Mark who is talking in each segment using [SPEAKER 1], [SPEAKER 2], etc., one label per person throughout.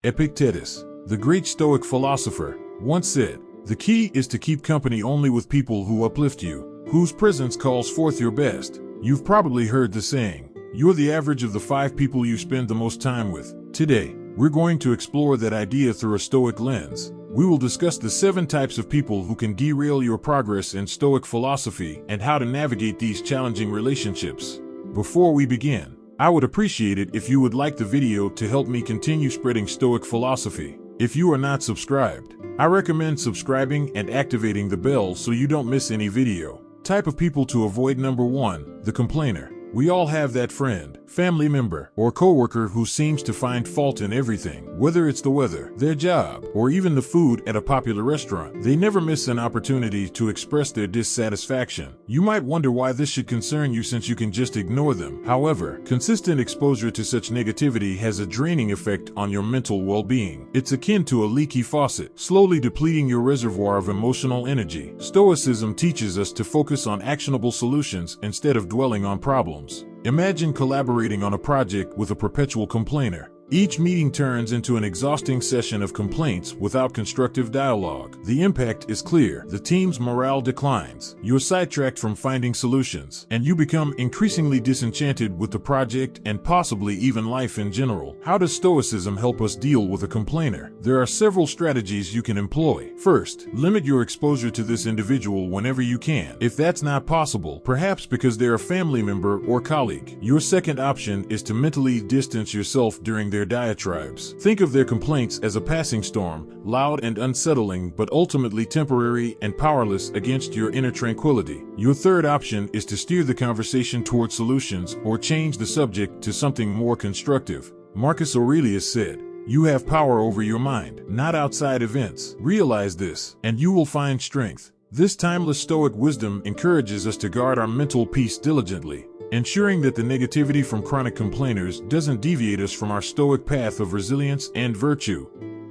[SPEAKER 1] Epictetus, the great Stoic philosopher, once said, "The key is to keep company only with people who uplift you, whose presence calls forth your best." You've probably heard the saying, "You're the average of the 5 people you spend the most time with." Today, we're going to explore that idea through a Stoic lens. We will discuss the 7 types of people who can derail your progress in Stoic philosophy and how to navigate these challenging relationships. Before we begin, I would appreciate it if you would like the video to help me continue spreading Stoic philosophy. If you are not subscribed, I recommend subscribing and activating the bell so you don't miss any video. Type of people to avoid. Number 1, the complainer. We all have that friend, family member, or coworker who seems to find fault in everything, whether it's the weather, their job, or even the food at a popular restaurant. They never miss an opportunity to express their dissatisfaction. You might wonder why this should concern you since you can just ignore them. However, consistent exposure to such negativity has a draining effect on your mental well-being. It's akin to a leaky faucet, slowly depleting your reservoir of emotional energy. Stoicism teaches us to focus on actionable solutions instead of dwelling on problems. Imagine collaborating on a project with a perpetual complainer. Each meeting turns into an exhausting session of complaints without constructive dialogue. The impact is clear. The team's morale declines, you're sidetracked from finding solutions, and you become increasingly disenchanted with the project and possibly even life in general. How does Stoicism help us deal with a complainer? There are several strategies you can employ. First, limit your exposure to this individual whenever you can. If that's not possible, perhaps because they're a family member or colleague, your second option is to mentally distance yourself during their diatribes. Think of their complaints as a passing storm, loud and unsettling, but ultimately temporary and powerless against your inner tranquility. Your third option is to steer the conversation toward solutions or change the subject to something more constructive. Marcus Aurelius said, "You have power over your mind, not outside events. Realize this, and you will find strength." This timeless Stoic wisdom encourages us to guard our mental peace diligently, ensuring that the negativity from chronic complainers doesn't deviate us from our Stoic path of resilience and virtue.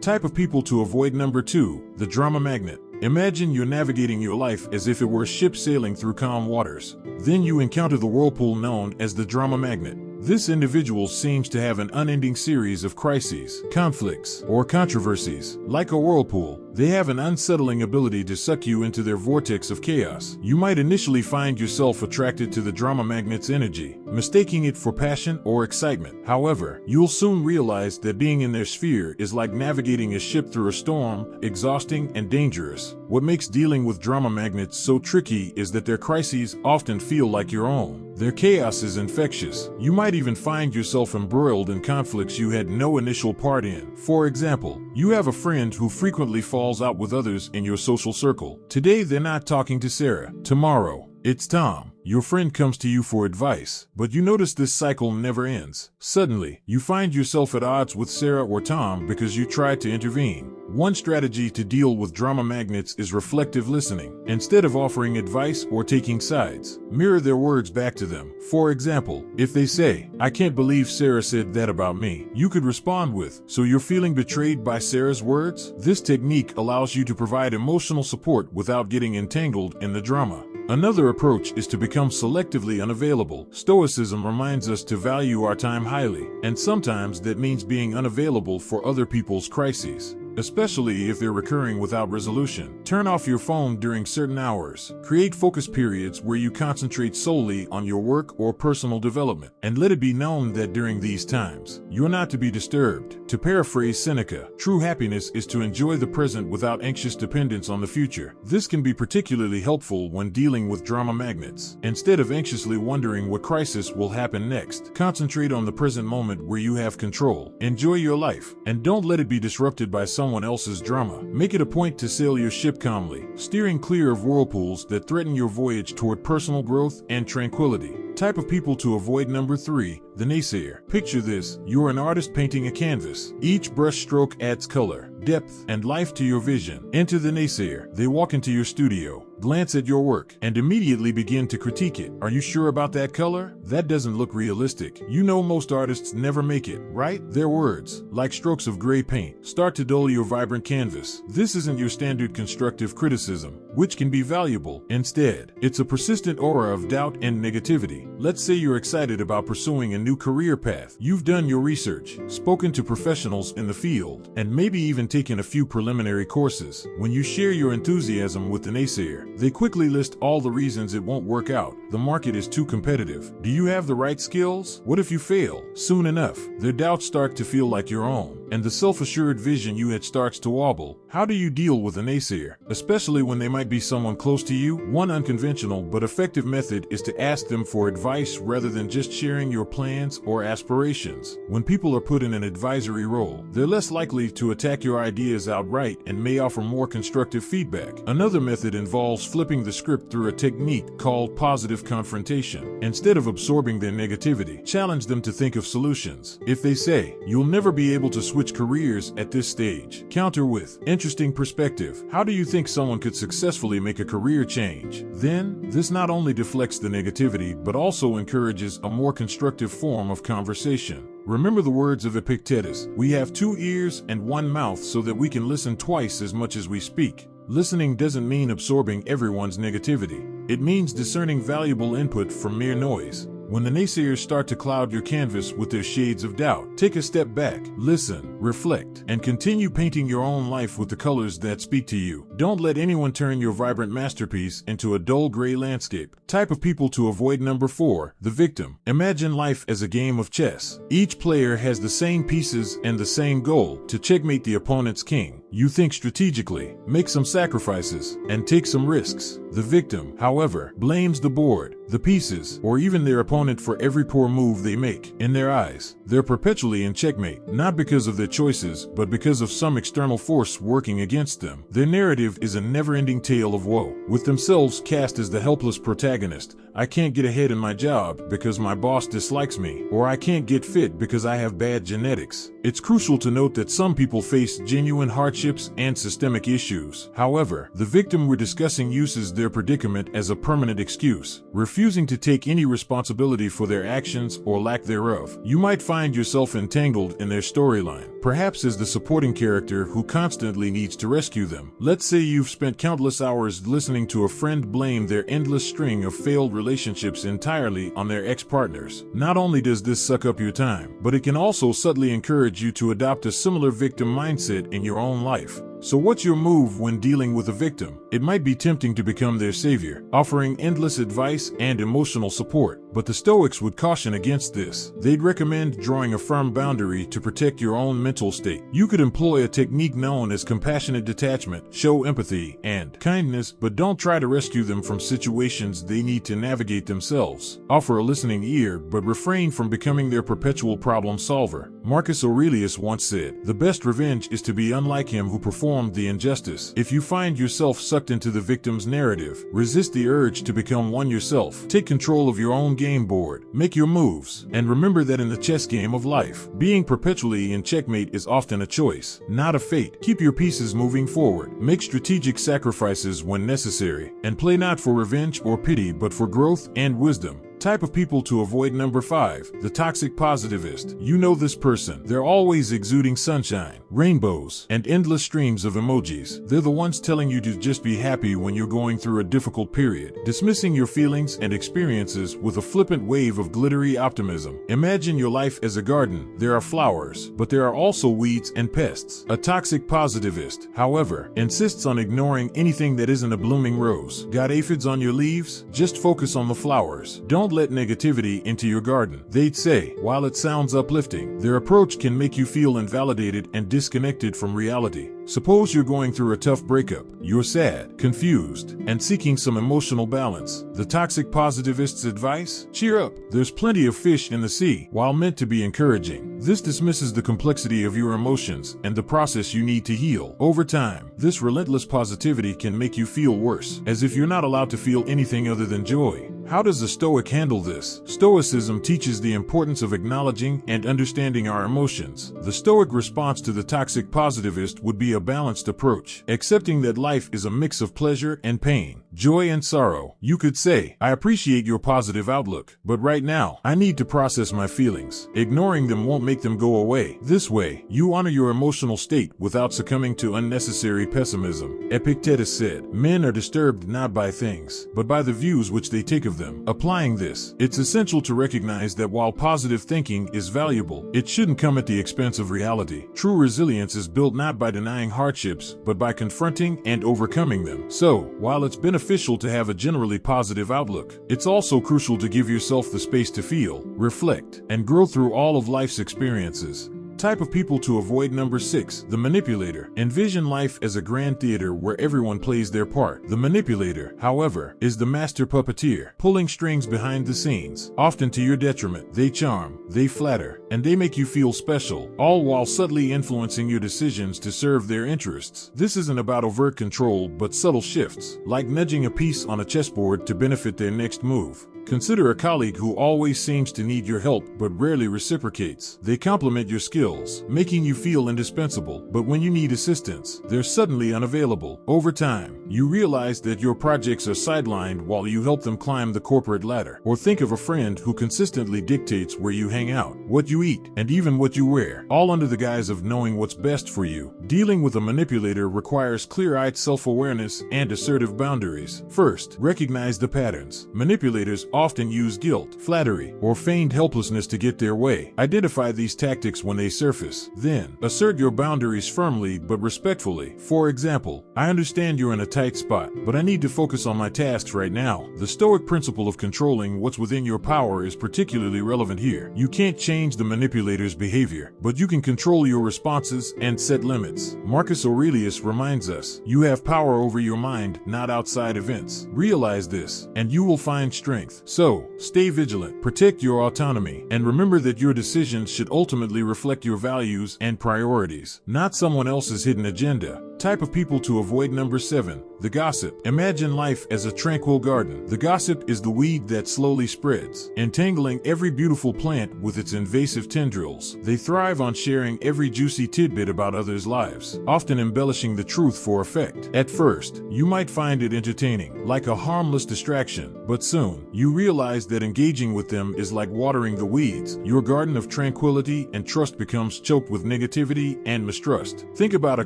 [SPEAKER 1] Type of people to avoid. Number 2, the drama magnet. Imagine you're navigating your life as if it were a ship sailing through calm waters. Then you encounter the whirlpool known as the drama magnet. This individual seems to have an unending series of crises, conflicts, or controversies. Like a whirlpool, they have an unsettling ability to suck you into their vortex of chaos. You might initially find yourself attracted to the drama magnet's energy, mistaking it for passion or excitement. However, you'll soon realize that being in their sphere is like navigating a ship through a storm, exhausting and dangerous. What makes dealing with drama magnets so tricky is that their crises often feel like your own. Their chaos is infectious. You might even find yourself embroiled in conflicts you had no initial part in. For example, you have a friend who frequently falls out with others in your social circle. Today they're not talking to Sarah. Tomorrow, it's Tom. Your friend comes to you for advice, but you notice this cycle never ends. Suddenly, you find yourself at odds with Sarah or Tom because you tried to intervene. One strategy to deal with drama magnets is reflective listening. Instead of offering advice or taking sides, mirror their words back to them. For example, if they say, "I can't believe Sarah said that about me," you could respond with, "So you're feeling betrayed by Sarah's words?" This technique allows you to provide emotional support without getting entangled in the drama. Another approach is to become selectively unavailable. Stoicism reminds us to value our time highly, and sometimes that means being unavailable for other people's crises, especially if they're recurring without resolution. Turn off your phone during certain hours. Create focus periods where you concentrate solely on your work or personal development, and let it be known that during these times, you're not to be disturbed. To paraphrase Seneca, true happiness is to enjoy the present without anxious dependence on the future. This can be particularly helpful when dealing with drama magnets. Instead of anxiously wondering what crisis will happen next, concentrate on the present moment where you have control. Enjoy your life, and don't let it be disrupted by someone else's drama. Make it a point to sail your ship calmly, steering clear of whirlpools that threaten your voyage toward personal growth and tranquility. Type of people to avoid. Number 3, the naysayer. Picture this, you're an artist painting a canvas. Each brush stroke adds color, depth, and life to your vision. Enter the naysayer. They walk into your studio, glance at your work, and immediately begin to critique it. Are you sure about that color? That doesn't look realistic. You know most artists never make it, right? Their words, like strokes of gray paint, start to dull your vibrant canvas. This isn't your standard constructive criticism, which can be valuable. Instead, it's a persistent aura of doubt and negativity. Let's say you're excited about pursuing a new career path. You've done your research, spoken to professionals in the field, and maybe even taken a few preliminary courses. When you share your enthusiasm with the naysayer, they quickly list all the reasons it won't work out. The market is too competitive. Do you have the right skills? What if you fail? Soon enough, their doubts start to feel like your own, and the self-assured vision you had starts to wobble. How do you deal with a naysayer, especially when they might be someone close to you? One unconventional but effective method is to ask them for advice rather than just sharing your plans or aspirations. When people are put in an advisory role, they're less likely to attack your ideas outright and may offer more constructive feedback. Another method involves flipping the script through a technique called positive confrontation. Instead of absorbing their negativity, challenge them to think of solutions. If they say, "You'll never be able to switch careers at this stage," counter with, "Interesting perspective. How do you think someone could successfully make a career change?" Then, this not only deflects the negativity but also encourages a more constructive form of conversation. Remember the words of Epictetus, "We have 2 ears and 1 mouth so that we can listen twice as much as we speak." Listening doesn't mean absorbing everyone's negativity. It means discerning valuable input from mere noise. When the naysayers start to cloud your canvas with their shades of doubt, take a step back, listen, reflect, and continue painting your own life with the colors that speak to you. Don't let anyone turn your vibrant masterpiece into a dull gray landscape. Type of people to avoid. Number 4, the victim. Imagine life as a game of chess. Each player has the same pieces and the same goal, to checkmate the opponent's king. You think strategically, make some sacrifices, and take some risks. The victim, however, blames the board, the pieces, or even their opponent for every poor move they make. In their eyes, they're perpetually in checkmate, not because of their choices, but because of some external force working against them. Their narrative is a never-ending tale of woe, with themselves cast as the helpless protagonist. "I can't get ahead in my job because my boss dislikes me," or "I can't get fit because I have bad genetics." It's crucial to note that some people face genuine hardships and systemic issues. However, the victim we're discussing uses their predicament as a permanent excuse, refusing to take any responsibility for their actions or lack thereof. You might find yourself entangled in their storyline, perhaps as the supporting character who constantly needs to rescue them. Let's say you've spent countless hours listening to a friend blame their endless string of failed relationships entirely on their ex-partners. Not only does this suck up your time, but it can also subtly encourage you to adopt a similar victim mindset in your own life. So what's your move when dealing with a victim? It might be tempting to become their savior, offering endless advice and emotional support, but the Stoics would caution against this. They'd recommend drawing a firm boundary to protect your own mental state. You could employ a technique known as compassionate detachment, show empathy and kindness, but don't try to rescue them from situations they need to navigate themselves. Offer a listening ear, but refrain from becoming their perpetual problem solver. Marcus Aurelius once said, "The best revenge is to be unlike him who performed the injustice." If you find yourself sucked into the victim's narrative, resist the urge to become one yourself. Take control of your own game board, make your moves, and remember that in the chess game of life, being perpetually in checkmate is often a choice, not a fate. Keep your pieces moving forward, make strategic sacrifices when necessary, and play not for revenge or pity but for growth and wisdom. Type of people to avoid. Number 5, the toxic positivist. You know this person. They're always exuding sunshine, rainbows, and endless streams of emojis. They're the ones telling you to just be happy when you're going through a difficult period, dismissing your feelings and experiences with a flippant wave of glittery optimism. Imagine your life as a garden. There are flowers, but there are also weeds and pests. A toxic positivist, however, insists on ignoring anything that isn't a blooming rose. Got aphids on your leaves? Just focus on the flowers. Don't let negativity into your garden, they'd say. While it sounds uplifting, their approach can make you feel invalidated and disconnected from reality. Suppose you're going through a tough breakup. You're sad, confused, and seeking some emotional balance. The toxic positivist's advice? Cheer up. There's plenty of fish in the sea. While meant to be encouraging, this dismisses the complexity of your emotions and the process you need to heal. Over time, this relentless positivity can make you feel worse, as if you're not allowed to feel anything other than joy. How does a Stoic handle this? Stoicism teaches the importance of acknowledging and understanding our emotions. The Stoic response to the toxic positivist would be a balanced approach, accepting that life is a mix of pleasure and pain, joy and sorrow. You could say, I appreciate your positive outlook, but right now, I need to process my feelings. Ignoring them won't make them go away. This way, you honor your emotional state without succumbing to unnecessary pessimism. Epictetus said, men are disturbed not by things, but by the views which they take of them. Applying this, it's essential to recognize that while positive thinking is valuable, it shouldn't come at the expense of reality. True resilience is built not by denying hardships, but by confronting and overcoming them. So, while it's beneficial to have a generally positive outlook, it's also crucial to give yourself the space to feel, reflect, and grow through all of life's experiences. Type of people to avoid. Number 6. The manipulator. Envision life as a grand theater where everyone plays their part. The manipulator, however, is the master puppeteer, pulling strings behind the scenes, often to your detriment. They charm, they flatter, and they make you feel special, all while subtly influencing your decisions to serve their interests. This isn't about overt control, but subtle shifts, like nudging a piece on a chessboard to benefit their next move. Consider a colleague who always seems to need your help but rarely reciprocates. They complement your skills, making you feel indispensable, but when you need assistance, they're suddenly unavailable. Over time, you realize that your projects are sidelined while you help them climb the corporate ladder. Or think of a friend who consistently dictates where you hang out, what you eat, and even what you wear, all under the guise of knowing what's best for you. Dealing with a manipulator requires clear-eyed self-awareness and assertive boundaries. First, recognize the patterns. Manipulators often use guilt, flattery, or feigned helplessness to get their way. Identify these tactics when they surface. Then, assert your boundaries firmly but respectfully. For example, I understand you're in a tight spot, but I need to focus on my tasks right now. The Stoic principle of controlling what's within your power is particularly relevant here. You can't change the manipulator's behavior, but you can control your responses and set limits. Marcus Aurelius reminds us, you have power over your mind, not outside events. Realize this, and you will find strength. So, stay vigilant, protect your autonomy, and remember that your decisions should ultimately reflect your values and priorities, not someone else's hidden agenda. Type of people to avoid. Number 7. The gossip. Imagine life as a tranquil garden. The gossip is the weed that slowly spreads, entangling every beautiful plant with its invasive tendrils. They thrive on sharing every juicy tidbit about others' lives, often embellishing the truth for effect. At first, you might find it entertaining, like a harmless distraction, but soon, you realize that engaging with them is like watering the weeds. Your garden of tranquility and trust becomes choked with negativity and mistrust. Think about a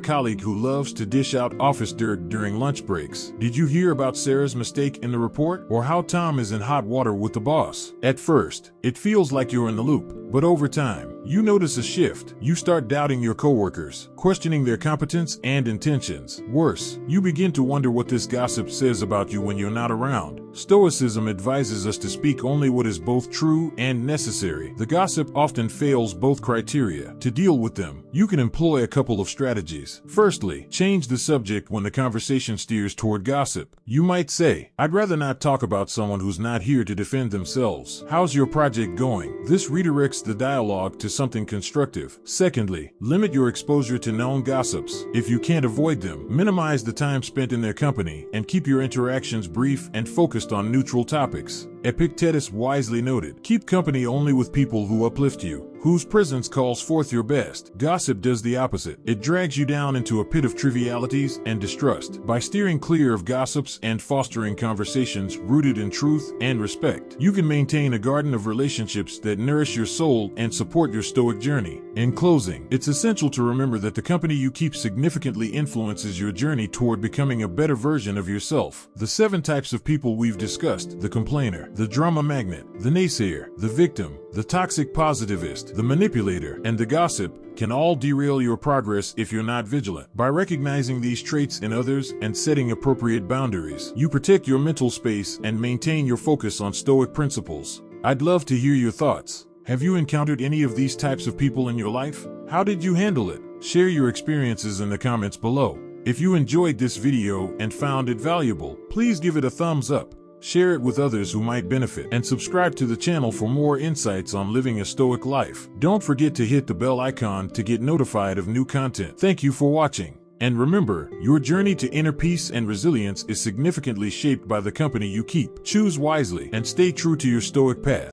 [SPEAKER 1] colleague who loves to dish out office dirt during lunch breaks. Did you hear about Sarah's mistake in the report? Or how Tom is in hot water with the boss? At first, it feels like you're in the loop, but over time, you notice a shift. You start doubting your coworkers, questioning their competence and intentions. Worse, you begin to wonder what this gossip says about you when you're not around. Stoicism advises us to speak only what is both true and necessary. The gossip often fails both criteria. To deal with them, you can employ a couple of strategies. Firstly, change the subject when the conversation steers toward gossip. You might say, I'd rather not talk about someone who's not here to defend themselves. How's your project going? This redirects the dialogue to something constructive. Secondly, limit your exposure to known gossips. If you can't avoid them, minimize the time spent in their company and keep your interactions brief and focused on neutral topics. Epictetus wisely noted, keep company only with people who uplift you, whose presence calls forth your best. Gossip does the opposite. It drags you down into a pit of trivialities and distrust. By steering clear of gossips and fostering conversations rooted in truth and respect, you can maintain a garden of relationships that nourish your soul and support your Stoic journey. In closing, it's essential to remember that the company you keep significantly influences your journey toward becoming a better version of yourself. The 7 types of people we've discussed: the complainer, the drama magnet, the naysayer, the victim, the toxic positivist, the manipulator, and the gossip, can all derail your progress if you're not vigilant. By recognizing these traits in others and setting appropriate boundaries, you protect your mental space and maintain your focus on Stoic principles. I'd love to hear your thoughts. Have you encountered any of these types of people in your life? How did you handle it? Share your experiences in the comments below. If you enjoyed this video and found it valuable, please give it a thumbs up. Share it with others who might benefit, and subscribe to the channel for more insights on living a Stoic life. Don't forget to hit the bell icon to get notified of new content. Thank you for watching. And remember, your journey to inner peace and resilience is significantly shaped by the company you keep. Choose wisely and stay true to your Stoic path.